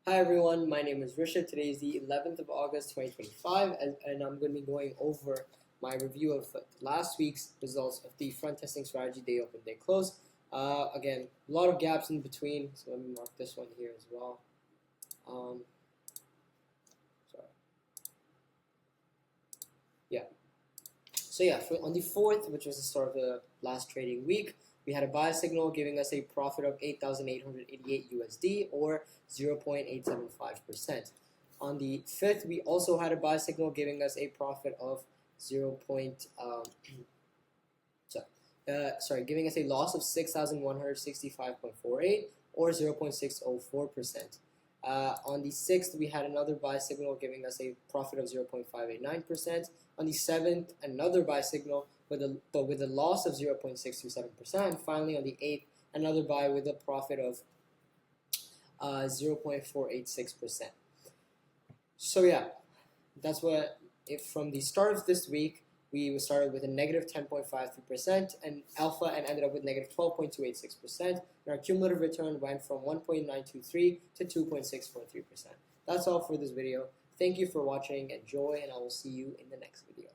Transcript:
Hi everyone, my name is Rishabh. Today is the 11th of August 2025 and I'm going to be going over my review of last week's results of the front testing strategy day open, day close. Again, a lot of gaps in between, so let me mark this one here as well. Sorry. Yeah. So yeah, on the 4th, which was the start of the last trading week, we had a buy signal giving us a profit of 8,888 USD or 0.875%. On the 5th, we also had a buy signal giving us a profit of 0. Giving us a loss of 6,165.48 or 0.604%. On the 6th, we had another buy signal giving us a profit of 0.589%. On the 7th, another buy signal with a loss of 0.627%. And finally, on the 8th, another buy with a profit of 0.486%. So yeah, that's what. If from the start of this week, we started with a negative 10.53% and alpha and ended up with negative 12.286%. And our cumulative return went from 1.923 to 2.643%. That's all for this video. Thank you for watching. Enjoy, and I will see you in the next video.